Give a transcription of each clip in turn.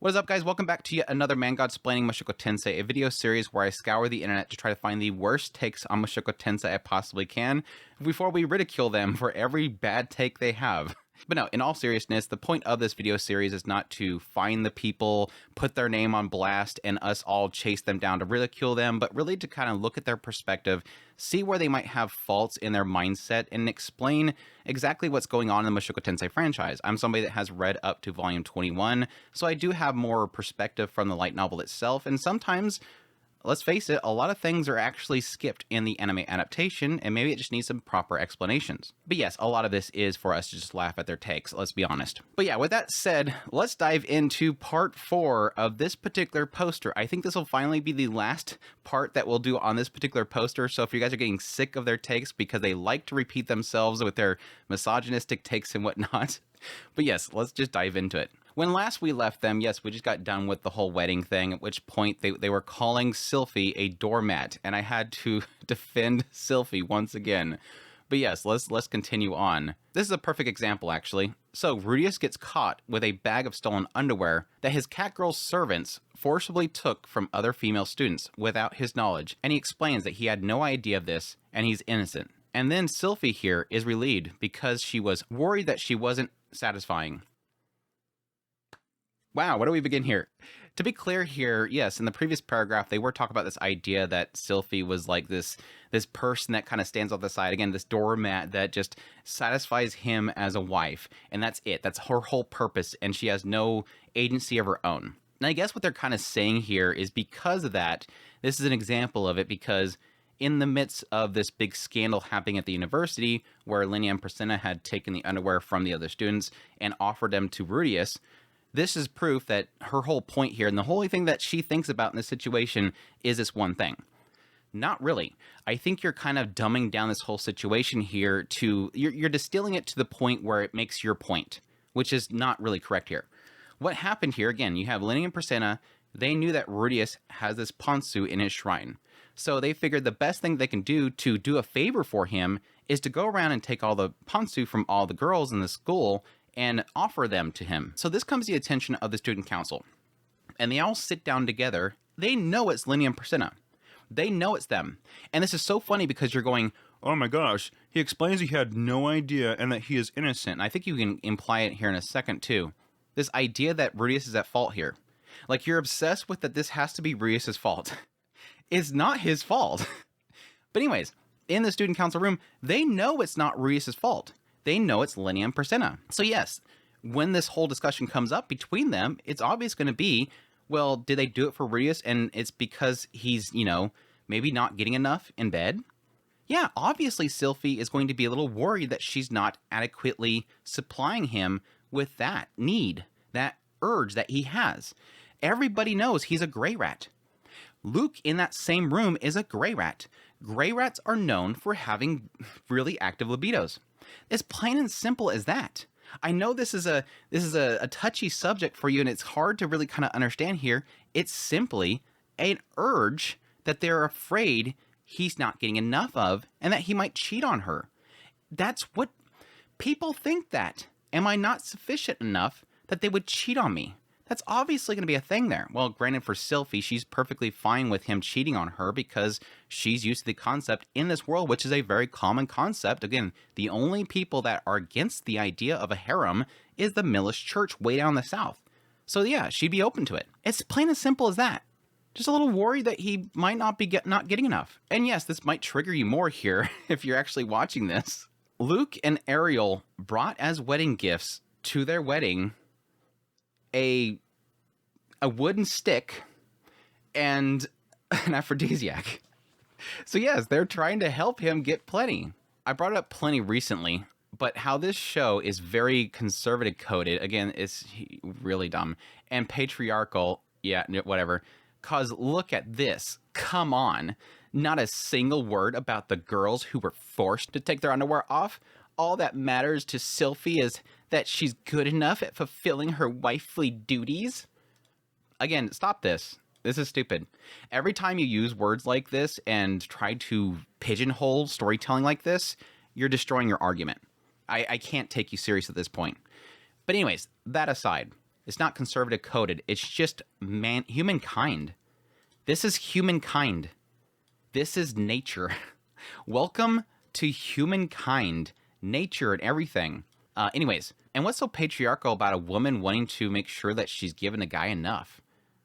What is up, guys? Welcome back to yet another Man God Splaining Mushoku Tensei, a video series where I scour the internet to try to find the worst takes on Mushoku Tensei I possibly can, before we ridicule them for every bad take they have. But no, in all seriousness, the point of this video series is not to find the people, put their name on blast, and us all chase them down to ridicule them, but really to kind of look at their perspective, see where they might have faults in their mindset, and explain exactly what's going on in the Mushoku Tensei franchise. I'm somebody that has read up to volume 21, so I do have more perspective from the light novel itself, and sometimes, let's face it, a lot of things are actually skipped in the anime adaptation, and maybe it just needs some proper explanations. But yes, a lot of this is for us to just laugh at their takes, let's be honest. But yeah, with that said, let's dive into part 4 of this particular poster. I think this will finally be the last part that we'll do on this particular poster, so if you guys are getting sick of their takes because they like to repeat themselves with their misogynistic takes and whatnot, but yes, let's just dive into it. When last we left them, yes, we just got done with the whole wedding thing, at which point they were calling Sylphie a doormat, and I had to defend Sylphie once again. But yes, let's continue on. This is a perfect example, actually. So, Rudeus gets caught with a bag of stolen underwear that his catgirl servants forcibly took from other female students without his knowledge, and he explains that he had no idea of this, and he's innocent. And then Sylphie here is relieved because she was worried that she wasn't satisfying. Wow, where do we begin here? To be clear here, yes, in the previous paragraph, they were talking about this idea that Sylphie was like this person that kind of stands off the side, again, this doormat that just satisfies him as a wife, and that's it. That's her whole purpose, and she has no agency of her own. And I guess what they're kind of saying here is because of that, this is an example of it, because in the midst of this big scandal happening at the university, where Linnea and Priscilla had taken the underwear from the other students and offered them to Rudeus, this is proof that her whole point here, and the only thing that she thinks about in this situation, is this one thing. Not really. I think you're kind of dumbing down this whole situation here to, you're distilling it to the point where it makes your point, which is not really correct here. What happened here, again, you have Linnea and Priscilla, they knew that Rudeus has this Pantsu in his shrine. So they figured the best thing they can do to do a favor for him is to go around and take all the Pantsu from all the girls in the school and offer them to him. So this comes to the attention of the student council. And they all sit down together. They know it's Linnea and Priscilla. They know it's them. And this is so funny because you're going, oh my gosh, he explains he had no idea and that he is innocent. And I think you can imply it here in a second too. This idea that Rudeus is at fault here. Like you're obsessed with that this has to be Rudeus's fault. It's not his fault. But anyways, in the student council room, they know it's not Rudeus's fault. They know it's Linnea and Priscilla. So yes, when this whole discussion comes up between them, it's obvious going to be, well, did they do it for Rudeus and it's because he's, you know, maybe not getting enough in bed? Yeah, obviously Sylphie is going to be a little worried that she's not adequately supplying him with that need, that urge that he has. Everybody knows he's a gray rat. Luke in that same room is a gray rat. Gray rats are known for having really active libidos. It's plain and simple as that. I know this is a touchy subject for you and it's hard to really kind of understand here. It's simply an urge that they're afraid he's not getting enough of and that he might cheat on her. That's what people think that. Am I not sufficient enough that they would cheat on me? That's obviously going to be a thing there. Well, granted for Sylphie, she's perfectly fine with him cheating on her because she's used to the concept in this world, which is a very common concept. Again, the only people that are against the idea of a harem is the Millish church way down the south. So yeah, she'd be open to it. It's plain as simple as that. Just a little worried that he might not be not getting enough. And yes, this might trigger you more here if you're actually watching this. Luke and Ariel brought as wedding gifts to their wedding a wooden stick and an aphrodisiac. So yes, they're trying to help him get plenty. I brought it up plenty recently, but how this show is very conservative coded, again, it's really dumb, and patriarchal, yeah, whatever, cause look at this, come on. Not a single word about the girls who were forced to take their underwear off. All that matters to Sylphie is that she's good enough at fulfilling her wifely duties. Again, stop this. This is stupid. Every time you use words like this and try to pigeonhole storytelling like this, you're destroying your argument. I can't take you serious at this point. But anyways, that aside, It's not conservative coded. It's just humankind. This is humankind. This is nature. Welcome to humankind, nature, and everything. Anyways, and what's so patriarchal about a woman wanting to make sure that she's given a guy enough?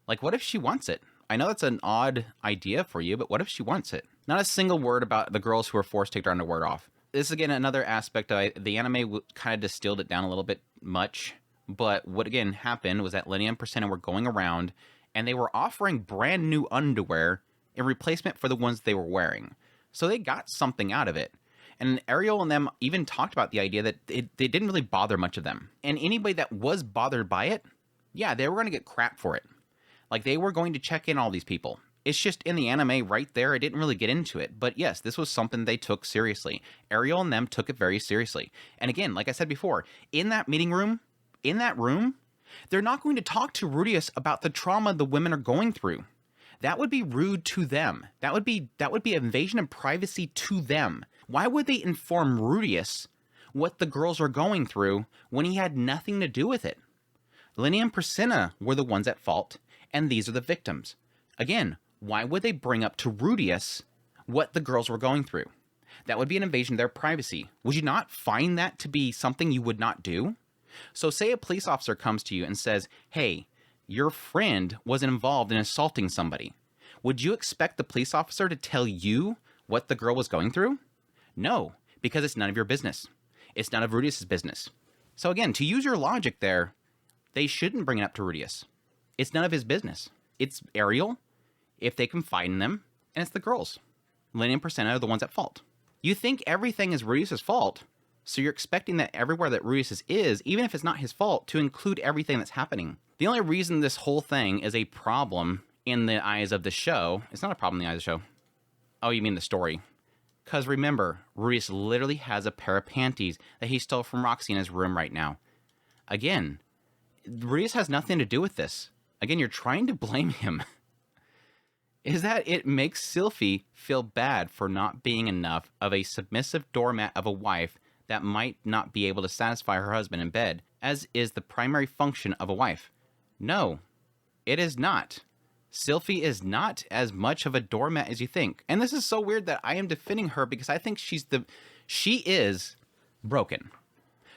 Like, what if she wants it? I know that's an odd idea for you, but what if she wants it? Not a single word about the girls who are forced to take their underwear off. This is, again, another aspect. The anime kind of distilled it down a little bit much. But what, again, happened was that Linnea and Priscilla were going around, and they were offering brand new underwear in replacement for the ones they were wearing. So they got something out of it. And Ariel and them even talked about the idea that they didn't really bother much of them. And anybody that was bothered by it, yeah, they were going to get crap for it. Like, they were going to check in all these people. It's just in the anime right there, it didn't really get into it. But yes, this was something they took seriously. Ariel and them took it very seriously. And again, like I said before, in that meeting room, they're not going to talk to Rudeus about the trauma the women are going through. That would be rude to them. That would be invasion of privacy to them. Why would they inform Rudeus what the girls are going through when he had nothing to do with it? Linnea and Priscilla were the ones at fault, and these are the victims. Again, why would they bring up to Rudeus what the girls were going through? That would be an invasion of their privacy. Would you not find that to be something you would not do? So say a police officer comes to you and says, hey, your friend was involved in assaulting somebody. Would you expect the police officer to tell you what the girl was going through? No, because it's none of your business. It's none of Rudeus's business. So again, to use your logic there, they shouldn't bring it up to Rudeus. It's none of his business. It's Ariel, if they confide in them, and it's the girls. Linnea and Priscilla are the ones at fault. You think everything is Rudeus's fault, so you're expecting that everywhere that Rudeus is, even if it's not his fault, to include everything that's happening. The only reason this whole thing is a problem in the eyes of the show, it's not a problem in the eyes of the show. Oh, you mean the story. Because remember, Rudeus literally has a pair of panties that he stole from Roxy in his room right now. Again, Rudeus has nothing to do with this. Again, you're trying to blame him. Is that it makes Sylphie feel bad for not being enough of a submissive doormat of a wife that might not be able to satisfy her husband in bed, as is the primary function of a wife. No, it is not. Sylphie is not as much of a doormat as you think. And this is so weird that I am defending her because I think she is broken.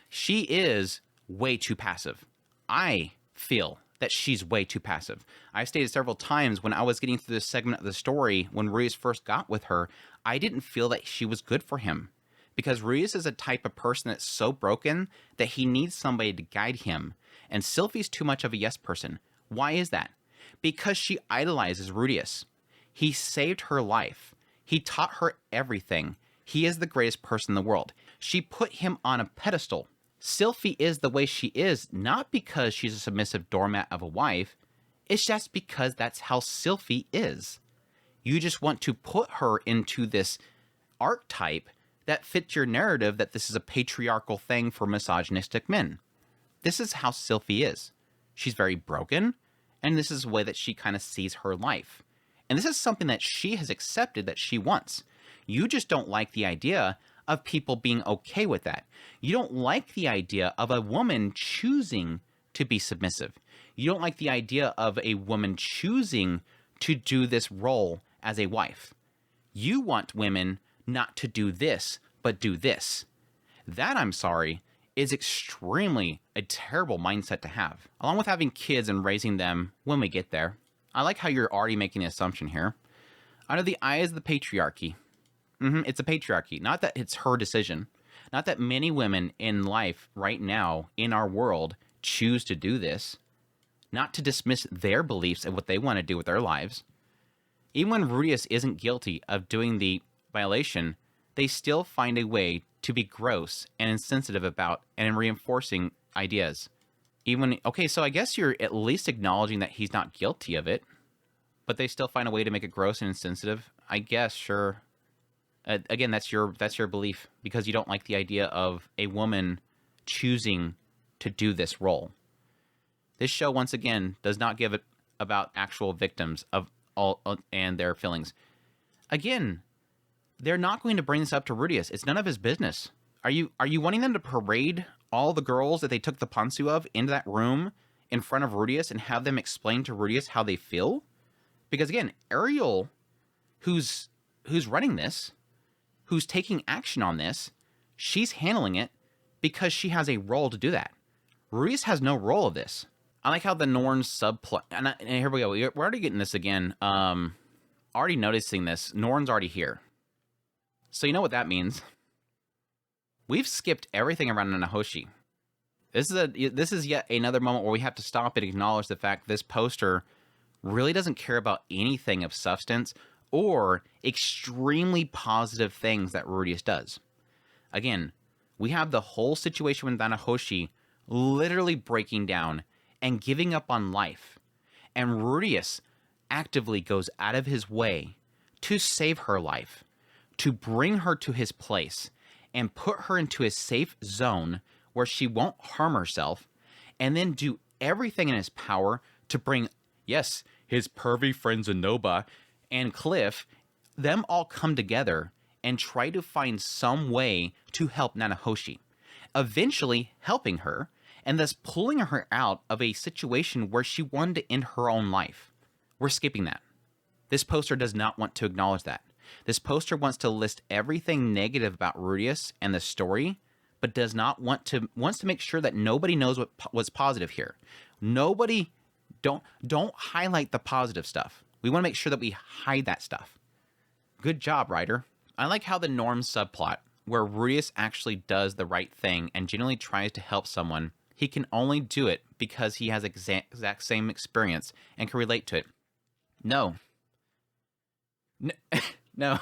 She is way too passive. I feel that she's way too passive. I've stated several times when I was getting through this segment of the story, when Rudeus first got with her, I didn't feel that she was good for him. Because Rudeus is a type of person that's so broken that he needs somebody to guide him. And Sylphie's too much of a yes person. Why is that? Because she idolizes Rudeus. He saved her life. He taught her everything. He is the greatest person in the world. She put him on a pedestal. Sylphie is the way she is, not because she's a submissive doormat of a wife. It's just because that's how Sylphie is. You just want to put her into this archetype that fits your narrative that this is a patriarchal thing for misogynistic men. This is how Sylphie is. She's very broken, and this is the way that she kind of sees her life. And this is something that she has accepted that she wants. You just don't like the idea of people being okay with that. You don't like the idea of a woman choosing to be submissive. You don't like the idea of a woman choosing to do this role as a wife. You want women not to do this, but do this. That, I'm sorry, is extremely a terrible mindset to have. Along with having kids and raising them when we get there. I like how you're already making the assumption here. Under the eyes of the patriarchy. It's a patriarchy. Not that it's her decision. Not that many women in life right now in our world choose to do this. Not to dismiss their beliefs and what they want to do with their lives. Even when Rudeus isn't guilty of doing the violation, they still find a way to be gross and insensitive about and reinforcing ideas. Okay, so I guess you're at least acknowledging that he's not guilty of it, but they still find a way to make it gross and insensitive. I guess, sure. Again, that's your belief because you don't like the idea of a woman choosing to do this role. This show, once again, does not give it about actual victims of all and their feelings. Again, they're not going to bring this up to Rudeus. It's none of his business. Are you wanting them to parade all the girls that they took the Pantsu of into that room in front of Rudeus and have them explain to Rudeus how they feel? Because again, Ariel, who's running this, who's taking action on this, she's handling it because she has a role to do that. Rudeus has no role of this. I like how the Norn subplot, and here we go. We're already getting this again. Already noticing this. Norn's already here. So you know what that means. We've skipped everything around Nanahoshi. This is yet another moment where we have to stop and acknowledge the fact this poster really doesn't care about anything of substance or extremely positive things that Rudeus does. Again, we have the whole situation with Nanahoshi literally breaking down and giving up on life. And Rudeus actively goes out of his way to save her life, to bring her to his place and put her into a safe zone where she won't harm herself, and then do everything in his power to bring, yes, his pervy friends Inoba and Cliff, them all come together and try to find some way to help Nanahoshi, eventually helping her, and thus pulling her out of a situation where she wanted to end her own life. We're skipping that. This poster does not want to acknowledge that. This poster wants to list everything negative about Rudeus and the story, but does not wants to make sure that nobody knows what was positive here. Nobody, don't highlight the positive stuff. We want to make sure that we hide that stuff. Good job, writer. I like how the Norm subplot, where Rudeus actually does the right thing and genuinely tries to help someone, he can only do it because he has exact same experience and can relate to it. No. No.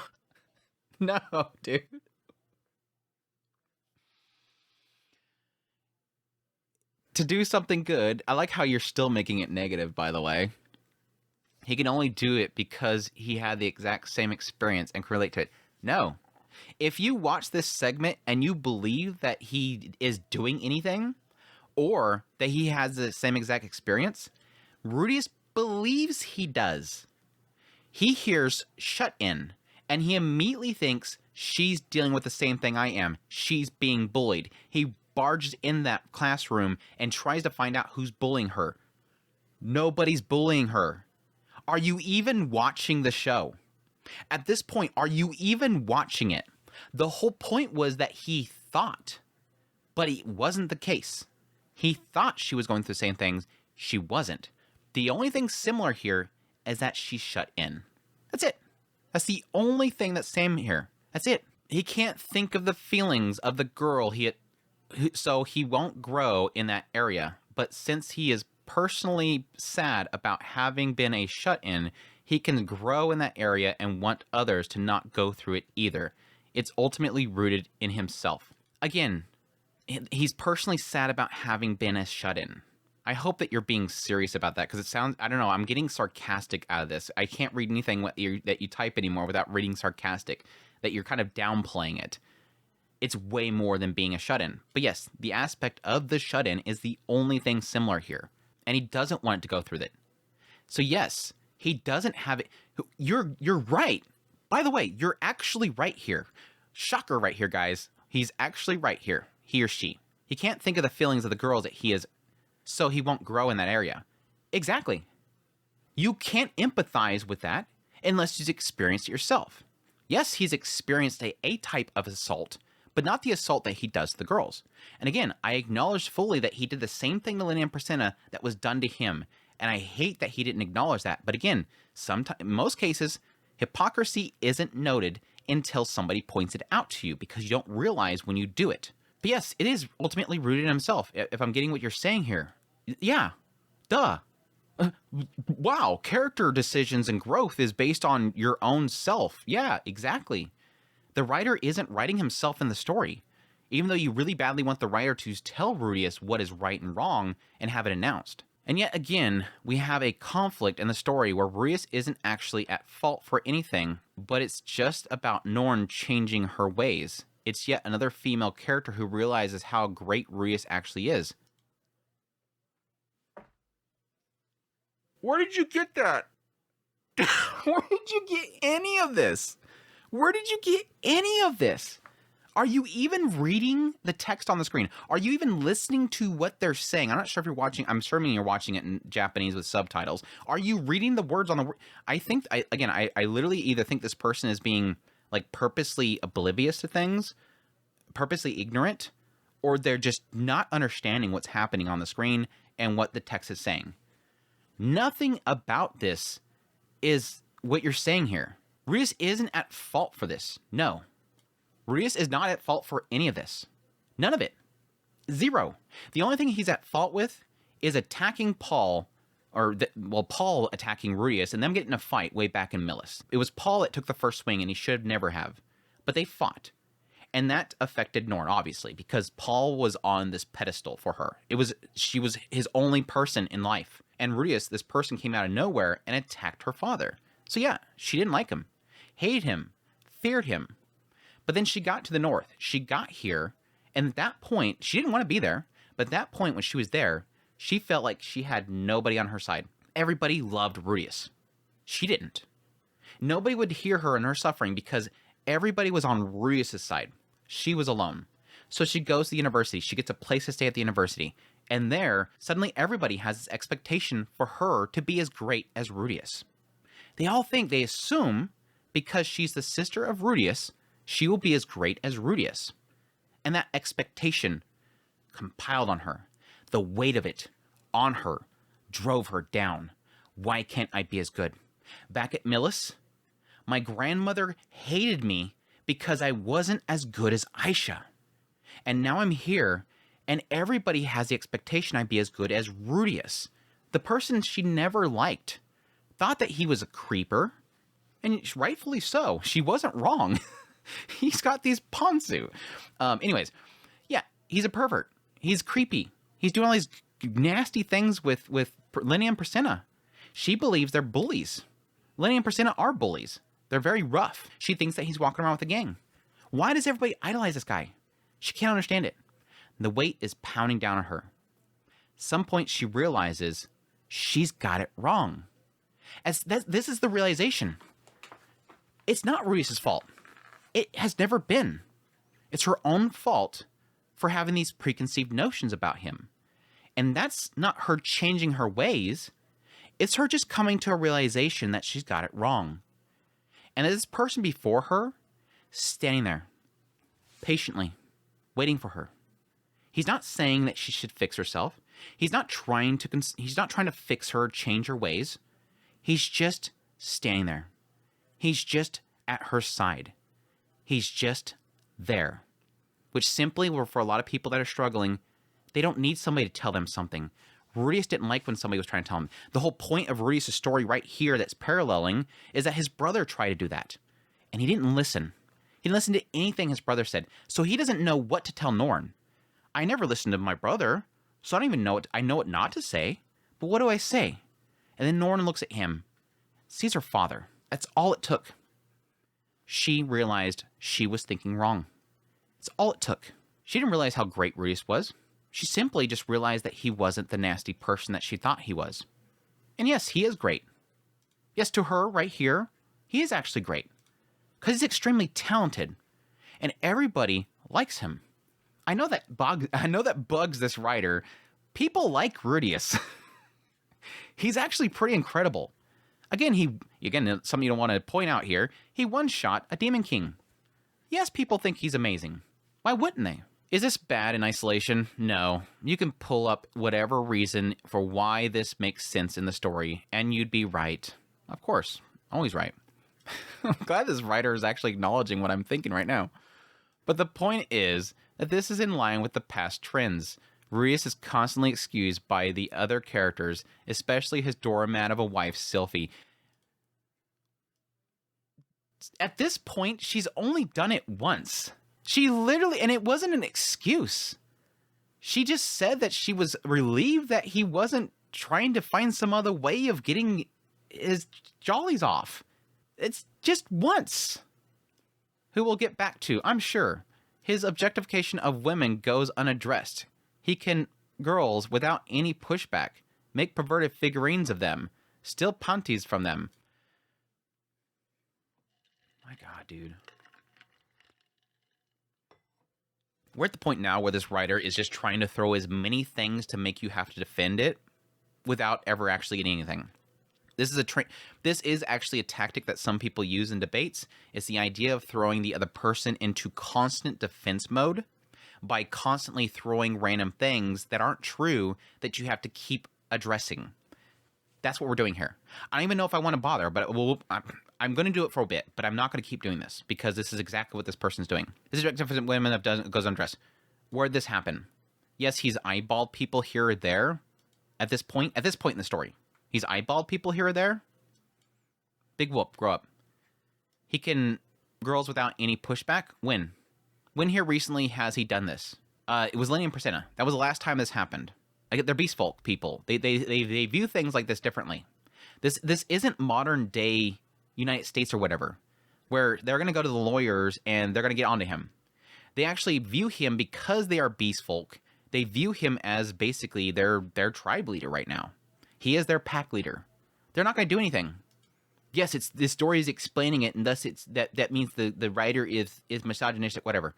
No, dude. To do something good, I like how you're still making it negative, by the way. He can only do it because he had the exact same experience and can relate to it. No. If you watch this segment and you believe that he is doing anything, or that he has the same exact experience, Rudeus believes he does. He hears shut in, and he immediately thinks she's dealing with the same thing I am. She's being bullied. He barges in that classroom and tries to find out who's bullying her. Nobody's bullying her. Are you even watching the show? At this point, are you even watching it? The whole point was that he thought, but it wasn't the case. He thought she was going through the same things. She wasn't. The only thing similar here is that she's shut in. That's it. That's the only thing that's same here. That's it. He can't think of the feelings of the girl so he won't grow in that area. But since he is personally sad about having been a shut-in, he can grow in that area and want others to not go through it either. It's ultimately rooted in himself. Again, he's personally sad about having been a shut-in. I hope that you're being serious about that, because it sounds, I don't know, I'm getting sarcastic out of this. I can't read anything that you type anymore without reading sarcastic, that you're kind of downplaying it. It's way more than being a shut-in. But yes, the aspect of the shut-in is the only thing similar here, and he doesn't want it to go through that. So yes, he doesn't have it. You're right. By the way, you're actually right here. Shocker right here, guys. He's actually right here. He or she. He can't think of the feelings of the girls that he is, so he won't grow in that area. Exactly. You can't empathize with that unless you've experienced it yourself. Yes, he's experienced a type of assault, but not the assault that he does to the girls. And again, I acknowledge fully that he did the same thing to Lynn and Priscilla that was done to him, and I hate that he didn't acknowledge that. But again, in most cases, hypocrisy isn't noted until somebody points it out to you, because you don't realize when you do it. But yes, it is ultimately rooted in himself, if I'm getting what you're saying here. Yeah, duh. Wow, character decisions and growth is based on your own self. Yeah, exactly. The writer isn't writing himself in the story, even though you really badly want the writer to tell Rudeus what is right and wrong and have it announced. And yet again, we have a conflict in the story where Rudeus isn't actually at fault for anything, but it's just about Norn changing her ways. It's yet another female character who realizes how great Rudeus actually is. Where did you get that? Where did you get any of this? Where did you get any of this? Are you even reading the text on the screen? Are you even listening to what they're saying? I'm not sure if you're watching. I'm assuming you're watching it in Japanese with subtitles. Are you reading the words on the? I think I literally either think this person is being like purposely oblivious to things, purposely ignorant, or they're just not understanding what's happening on the screen and what the text is saying. Nothing about this is what you're saying here. Rudeus isn't at fault for this. No. Rudeus is not at fault for any of this. None of it. Zero. The only thing he's at fault with is attacking Paul, Paul attacking Rudeus and them getting in a fight way back in Millis. It was Paul that took the first swing and he should never have. But they fought. And that affected Norn, obviously, because Paul was on this pedestal for her. She was his only person in life. And Rudeus, this person, came out of nowhere and attacked her father. So yeah, she didn't like him, hated him, feared him. But then she got to the north. She got here, and at that point, she didn't want to be there. But at that point, when she was there, she felt like she had nobody on her side. Everybody loved Rudeus. She didn't. Nobody would hear her in her suffering because everybody was on Rudeus' side. She was alone. So she goes to the university. She gets a place to stay at the university. And there, suddenly everybody has this expectation for her to be as great as Rudeus. They assume, because she's the sister of Rudeus, she will be as great as Rudeus. And that expectation compiled on her, the weight of it on her, drove her down. Why can't I be as good? Back at Millis, my grandmother hated me because I wasn't as good as Aisha. And now I'm here, and everybody has the expectation I'd be as good as Rudeus, the person she never liked. Thought that he was a creeper, and rightfully so. She wasn't wrong. He's got these Pantsu. Anyways, yeah, he's a pervert. He's creepy. He's doing all these nasty things with Lenny and Priscilla. She believes they're bullies. Lenny and Priscilla are bullies. They're very rough. She thinks that he's walking around with a gang. Why does everybody idolize this guy? She can't understand it. The weight is pounding down on her. Some point she realizes she's got it wrong. This is the realization. It's not Rudeus' fault. It has never been. It's her own fault for having these preconceived notions about him. And that's not her changing her ways. It's her just coming to a realization that she's got it wrong. And this person before her, standing there, patiently, waiting for her. He's not saying that she should fix herself. He's not trying to fix her, change her ways. He's just standing there. He's just at her side. He's just there. Which simply, for a lot of people that are struggling, they don't need somebody to tell them something. Rudeus didn't like when somebody was trying to tell him. The whole point of Rudeus' story right here that's paralleling is that his brother tried to do that. And he didn't listen. He didn't listen to anything his brother said. So he doesn't know what to tell Norn. I never listened to my brother, so I don't even know I know what not to say. But what do I say? And then Norn looks at him, sees her father. That's all it took. She realized she was thinking wrong. It's all it took. She didn't realize how great Rudeus was. She simply just realized that he wasn't the nasty person that she thought he was. And yes, he is great. Yes, to her right here, he is actually great. Because he's extremely talented. And everybody likes him. I know that bugs this writer. People like Rudeus. He's actually pretty incredible. Again, something you don't want to point out here, he one-shot a Demon King. Yes, people think he's amazing. Why wouldn't they? Is this bad in isolation? No. You can pull up whatever reason for why this makes sense in the story, and you'd be right. Of course. Always right. I'm glad this writer is actually acknowledging what I'm thinking right now. But the point is that this is in line with the past trends. Rudeus is constantly excused by the other characters, especially his doormat of a wife, Sylphie. At this point, she's only done it once. She literally, and it wasn't an excuse. She just said that she was relieved that he wasn't trying to find some other way of getting his jollies off. It's just once. Who we'll get back to, I'm sure. His objectification of women goes unaddressed. He can girls without any pushback, make perverted figurines of them, steal panties from them. My God, dude. We're at the point now where this writer is just trying to throw as many things to make you have to defend it without ever actually getting anything. This is actually a tactic that some people use in debates. It's the idea of throwing the other person into constant defense mode by constantly throwing random things that aren't true that you have to keep addressing. That's what we're doing here. I don't even know if I want to bother, but I'm going to do it for a bit, but I'm not going to keep doing this because this is exactly what this person's doing. This is directed for women that goes undressed. Where'd this happen? Yes, he's eyeballed people here or there at this point in the story. He's eyeballed people here or there. Big whoop, grow up. He can girls without any pushback. When here recently has he done this? It was Lenny and Priscilla. That was the last time this happened. They're beast folk people. They view things like this differently. This isn't modern day United States or whatever, where they're going to go to the lawyers and they're going to get onto him. They actually view him because they are beast folk. They view him as basically their tribe leader right now. He is their pack leader. They're not going to do anything. Yes, this story is explaining it, and thus that means the writer is misogynistic, whatever.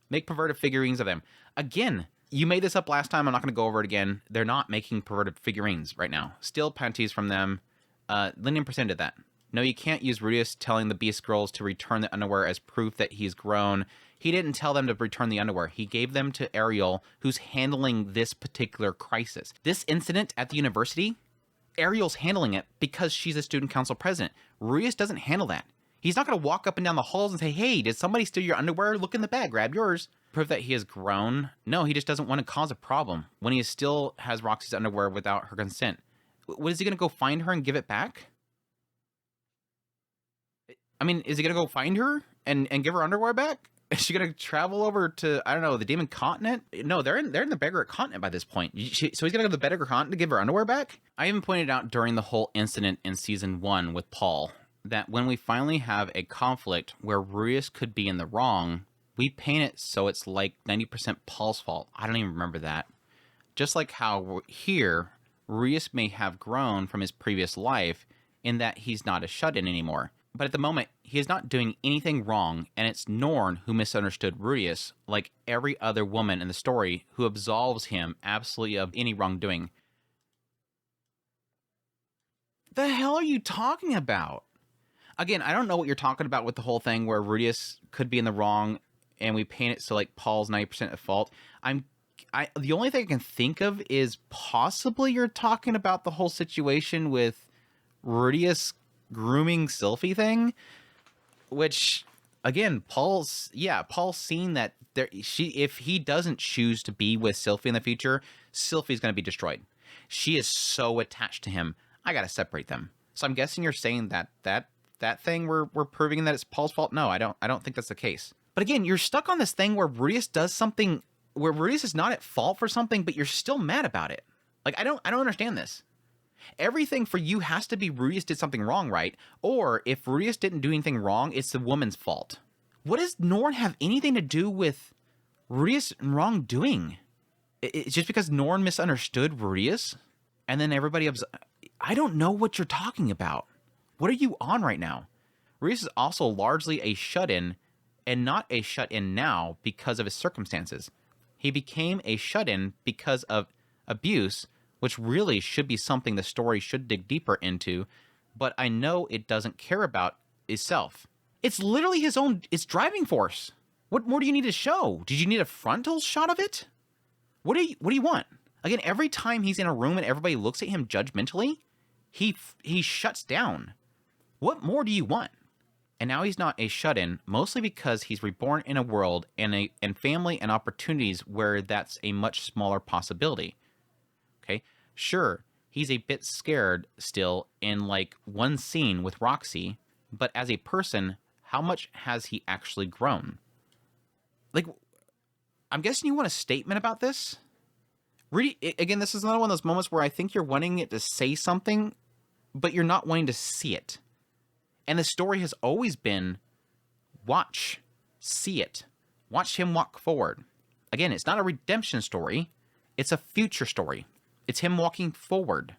Make perverted figurines of them. Again, you made this up last time. I'm not going to go over it again. They're not making perverted figurines right now. Still panties from them. Lyndon presented that. No, you can't use Rudeus telling the Beast Girls to return the underwear as proof that he's grown. He didn't tell them to return the underwear. He gave them to Ariel, who's handling this particular crisis. This incident at the university, Ariel's handling it because she's a student council president. Rudeus doesn't handle that. He's not going to walk up and down the halls and say, hey, did somebody steal your underwear? Look in the bag, grab yours. Prove that he has grown? No, he just doesn't want to cause a problem when he still has Roxy's underwear without her consent. What, is he going to go find her and give it back? I mean, is he going to go find her and give her underwear back? Is she going to travel over to, I don't know, the Demon Continent? No, they're in the Beggar Continent by this point. So he's going to go to the Beggar Continent to give her underwear back? I even pointed out during the whole incident in Season 1 with Paul that when we finally have a conflict where Rudeus could be in the wrong, we paint it so it's like 90% Paul's fault. I don't even remember that. Just like how here, Rudeus may have grown from his previous life in that he's not a shut-in anymore. But at the moment, he is not doing anything wrong, and it's Norn who misunderstood Rudeus, like every other woman in the story, who absolves him absolutely of any wrongdoing. The hell are you talking about? Again, I don't know what you're talking about with the whole thing where Rudeus could be in the wrong, and we paint it so like Paul's 90% at fault. The only thing I can think of is possibly you're talking about the whole situation with Rudeus grooming Sylphie thing, which again, Paul's seen that if he doesn't choose to be with Sylphie in the future, Sylphie's going to be destroyed. She is so attached to him. I got to separate them. So I'm guessing you're saying that thing we're proving that it's Paul's fault. No, I don't think that's the case. But again, you're stuck on this thing where Rudeus does something where Rudeus is not at fault for something, but you're still mad about it. Like I don't understand this. Everything for you has to be Rudeus did something wrong, right? Or if Rudeus didn't do anything wrong, it's the woman's fault. What does Norn have anything to do with Rudeus wrongdoing? It's just because Norn misunderstood Rudeus, and then everybody... I don't know what you're talking about. What are you on right now? Rudeus is also largely a shut-in, and not a shut-in now because of his circumstances. He became a shut-in because of abuse, which really should be something the story should dig deeper into, but I know it doesn't care about itself. It's literally its driving force. What more do you need to show? Did you need a frontal shot of it? What do you want? Again, every time he's in a room and everybody looks at him judgmentally, he shuts down. What more do you want? And now he's not a shut-in, mostly because he's reborn in a world and family and opportunities where that's a much smaller possibility. Okay, sure, he's a bit scared still in like one scene with Roxy, but as a person, how much has he actually grown? Like, I'm guessing you want a statement about this? Really, again, this is another one of those moments where I think you're wanting it to say something, but you're not wanting to see it. And the story has always been, watch, see it, watch him walk forward. Again, it's not a redemption story, it's a future story. It's him walking forward.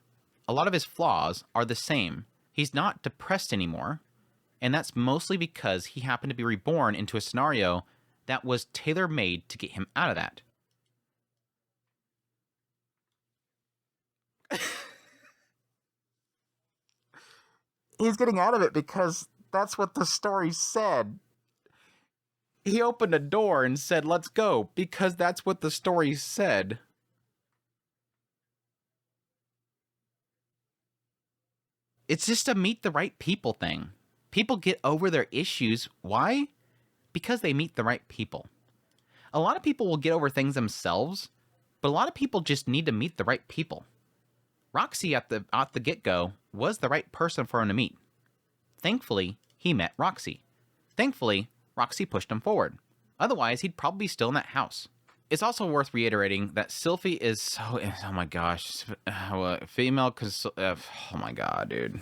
A lot of his flaws are the same. He's not depressed anymore, and that's mostly because he happened to be reborn into a scenario that was tailor-made to get him out of that. He's getting out of it because that's what the story said. He opened a door and said, let's go, because that's what the story said. It's just a meet the right people thing. People get over their issues. Why? Because they meet the right people. A lot of people will get over things themselves, but a lot of people just need to meet the right people. Roxy at the get-go was the right person for him to meet. Thankfully, he met Roxy. Thankfully, Roxy pushed him forward. Otherwise, he'd probably be still in that house. It's also worth reiterating that Sylphie is so... Oh my gosh. Female... oh my god, dude.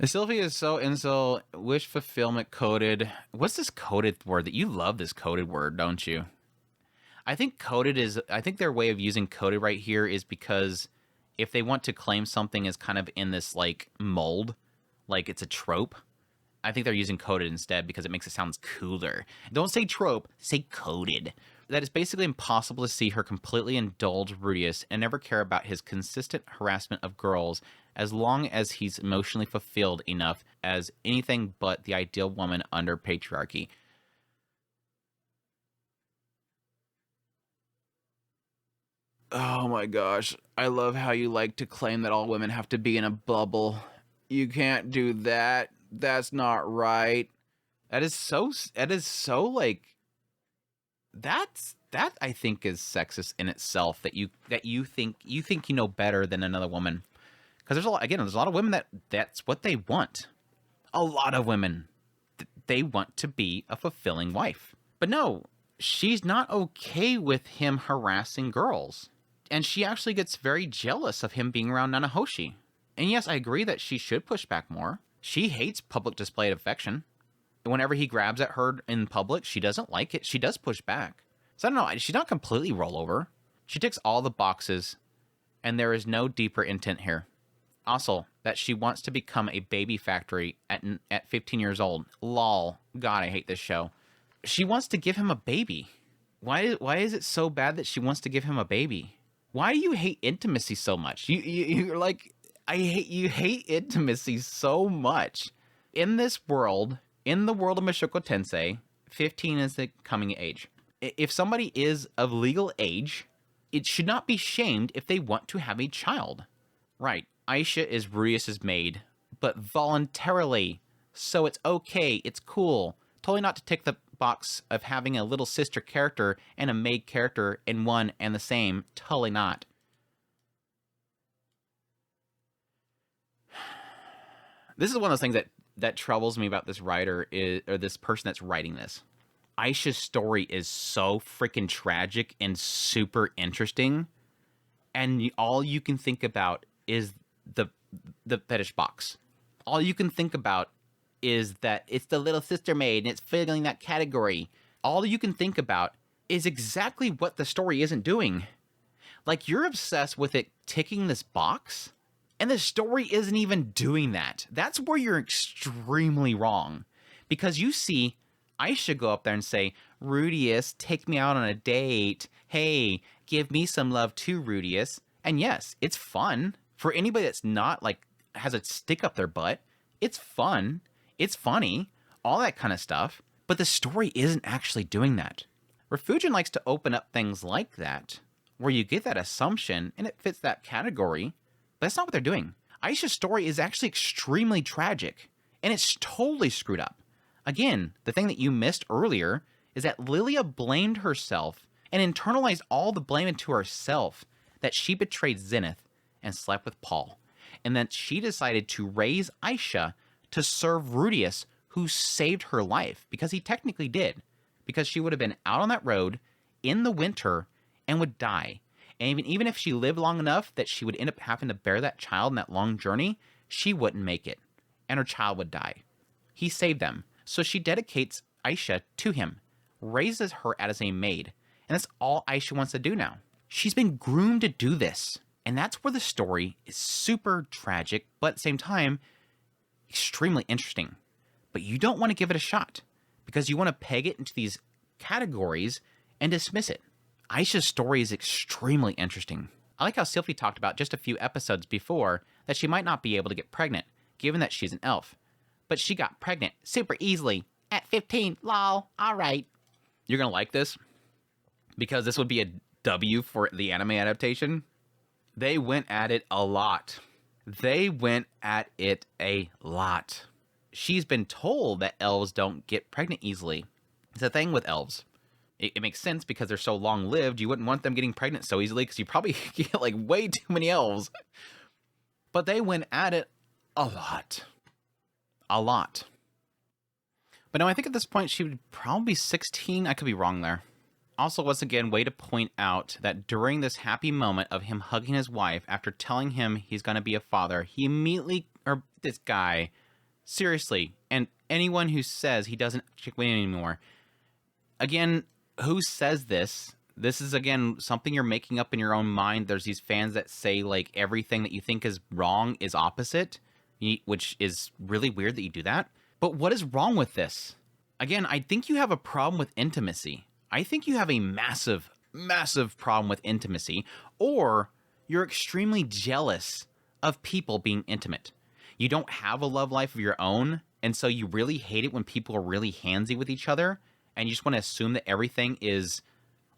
Sylphie is so incel, wish fulfillment coded. What's this coded word? That you love this coded word, don't you? I think coded is... I think their way of using coded right here is because if they want to claim something as kind of in this, like, mold, like it's a trope, I think they're using coded instead because it makes it sound cooler. Don't say trope, say coded. That it's basically impossible to see her completely indulge Rudeus and never care about his consistent harassment of girls as long as he's emotionally fulfilled enough as anything but the ideal woman under patriarchy. Oh my gosh, I love how you like to claim that all women have to be in a bubble. You can't do that. That's not right. That is so like, that I think is sexist in itself, that you think you know better than another woman. Because there's a lot of women that's what they want. A lot of women, they want to be a fulfilling wife. But no, she's not okay with him harassing girls. And she actually gets very jealous of him being around Nanahoshi. And yes, I agree that she should push back more. She hates public display of affection. Whenever he grabs at her in public, she doesn't like it. She does push back. So I don't know, she's not completely rollover. She ticks all the boxes, and there is no deeper intent here. Also, that she wants to become a baby factory at 15 years old. Lol. God, I hate this show. She wants to give him a baby. Why is it so bad that she wants to give him a baby? Why do you hate intimacy so much? You're like... you hate intimacy so much. In this world, in the world of Mushoku Tensei, 15 is the coming age. If somebody is of legal age, it should not be shamed if they want to have a child. Right, Aisha is Rudeus' maid, but voluntarily. So it's okay, it's cool. Totally not to tick the box of having a little sister character and a maid character in one and the same. Totally not. This is one of those things that troubles me about this writer, or this person that's writing this. Aisha's story is so freaking tragic and super interesting, and all you can think about is the fetish box. All you can think about is that it's the little sister maid and it's filling that category. All you can think about is exactly what the story isn't doing. Like, you're obsessed with it ticking this box, and the story isn't even doing that. That's where you're extremely wrong. Because you see Aisha go up there and say, Rudeus, take me out on a date. Hey, give me some love too, Rudeus. And yes, it's fun. For anybody that's not, like, has a stick up their butt, it's fun. It's funny. All that kind of stuff. But the story isn't actually doing that. Refugin likes to open up things like that, where you get that assumption, and it fits that category. But that's not what they're doing. Aisha's story is actually extremely tragic, and it's totally screwed up. Again, the thing that you missed earlier is that Lilia blamed herself and internalized all the blame into herself that she betrayed Zenith and slept with Paul, and that she decided to raise Aisha to serve Rudeus, who saved her life, because he technically did, because she would have been out on that road in the winter and would die. And even if she lived long enough that she would end up having to bear that child in that long journey, she wouldn't make it, and her child would die. He saved them, so she dedicates Aisha to him, raises her as a maid, and that's all Aisha wants to do now. She's been groomed to do this, and that's where the story is super tragic, but at the same time, extremely interesting. But you don't want to give it a shot, because you want to peg it into these categories and dismiss it. Aisha's story is extremely interesting. I like how Sylphie talked about just a few episodes before that she might not be able to get pregnant, given that she's an elf. But she got pregnant super easily at 15. Lol. All right. You're going to like this because this would be a W for the anime adaptation. They went at it a lot. She's been told that elves don't get pregnant easily. It's a thing with elves. It makes sense because they're so long-lived. You wouldn't want them getting pregnant so easily because you probably get like way too many elves. But they went at it a lot. But no, I think at this point she would probably be 16. I could be wrong there. Also, once again, way to point out that during this happy moment of him hugging his wife after telling him he's going to be a father, he immediately, or this guy, seriously, and anyone who says he doesn't chick win anymore, again, who says this? This is, again, something you're making up in your own mind. There's these fans that say, like, everything that you think is wrong is opposite, which is really weird that you do that. But what is wrong with this? Again, I think you have a problem with intimacy. I think you have a massive, massive problem with intimacy, or you're extremely jealous of people being intimate. You don't have a love life of your own, and so you really hate it when people are really handsy with each other, and you just want to assume that everything is,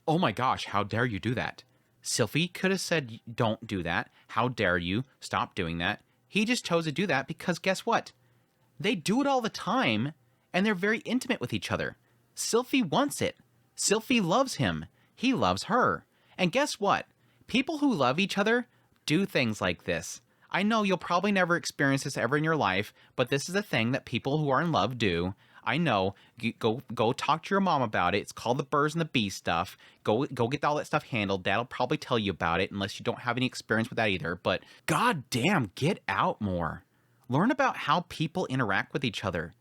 oh my gosh, how dare you do that? Sylphie could have said, don't do that. How dare you? Stop doing that. He just chose to do that because guess what? They do it all the time, and they're very intimate with each other. Sylphie wants it. Sylphie loves him. He loves her. And guess what? People who love each other do things like this. I know you'll probably never experience this ever in your life, but this is a thing that people who are in love do. I know. Go talk to your mom about it. It's called the birds and the bees stuff. Go get all that stuff handled. Dad'll probably tell you about it unless you don't have any experience with that either. But goddamn, get out more. Learn about how people interact with each other.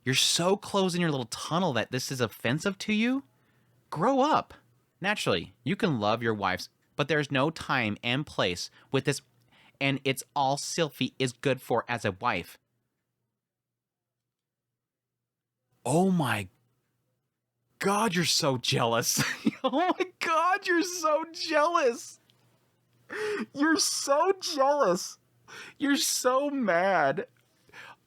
You're so close in your little tunnel that this is offensive to you. Grow up. Naturally, you can love your wives, but there's no time and place with this, and it's all Sylphie is good for as a wife. Oh my God, you're so jealous. Oh my God, you're so jealous. You're so jealous. You're so mad.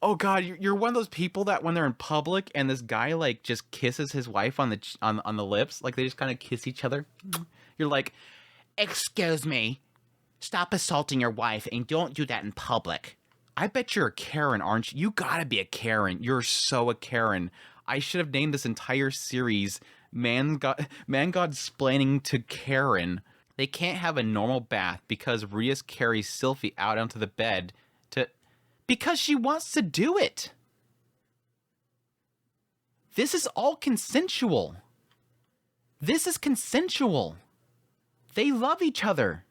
Oh God, you're one of those people that when they're in public and this guy like just kisses his wife on the lips, like they just kind of kiss each other. You're like, excuse me, stop assaulting your wife and don't do that in public. I bet you're a Karen, aren't you? You gotta be a Karen. You're so a Karen. I should have named this entire series Man God Splaining to Karen. They can't have a normal bath because Rudeus carries Sylphie out onto the bed because she wants to do it. This is all consensual. This is consensual. They love each other.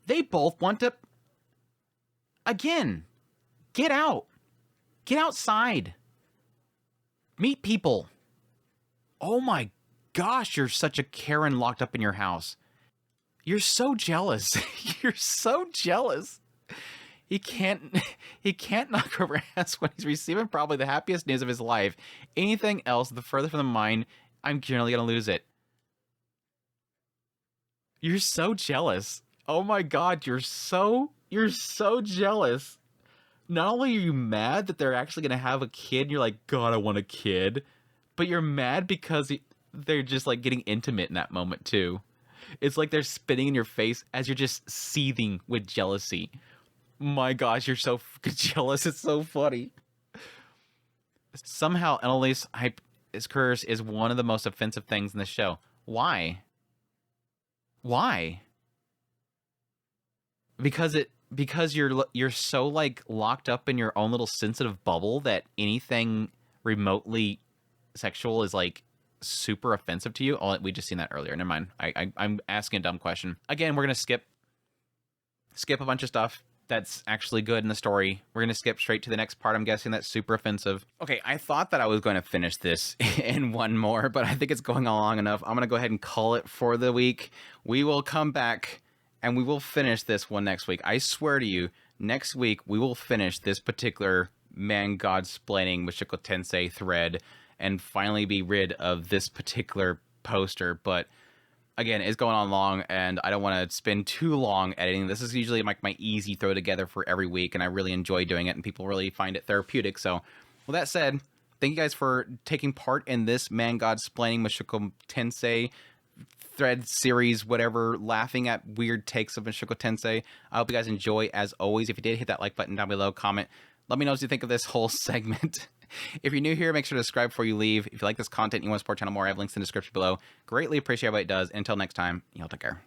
They both want to... Again, get out. Get outside. Meet people. Oh my gosh, you're such a Karen locked up in your house. You're so jealous. You're so jealous. He can't knock over ass when he's receiving probably the happiest news of his life. Anything else, the further from the mind, I'm generally going to lose it. You're so jealous. Oh my God, you're so jealous. Not only are you mad that they're actually going to have a kid, and you're like, God, I want a kid. But you're mad because they're just like getting intimate in that moment too. It's like they're spitting in your face as you're just seething with jealousy. My gosh, you're so jealous. It's so funny. Somehow, Elinalise curse is one of the most offensive things in the show. Why? Why? Because you're so like locked up in your own little sensitive bubble that anything remotely sexual is like super offensive to you. Oh, we just seen that earlier. Never mind. I'm asking a dumb question. Again, we're gonna skip a bunch of stuff that's actually good in the story. We're going to skip straight to the next part. I'm guessing that's super offensive. Okay, I thought that I was going to finish this in one more, but I think it's going on long enough. I'm going to go ahead and call it for the week. We will come back and we will finish this one next week. I swear to you, next week we will finish this particular man God splaining Mushoku Tensei thread, and finally be rid of this particular poster. But again, it's going on long, and I don't want to spend too long editing. This is usually like my easy throw together for every week, and I really enjoy doing it, and people really find it therapeutic. So, with that said, thank you guys for taking part in this Man God Splaining Mushoku Tensei thread series, whatever, laughing at weird takes of Mushoku Tensei. I hope you guys enjoy, as always. If you did, hit that like button down below, comment. Let me know what you think of this whole segment. If you're new here, make sure to subscribe before you leave. If you like this content and you want to support the channel more, I have links in the description below. Greatly appreciate what it does. Until next time, y'all take care.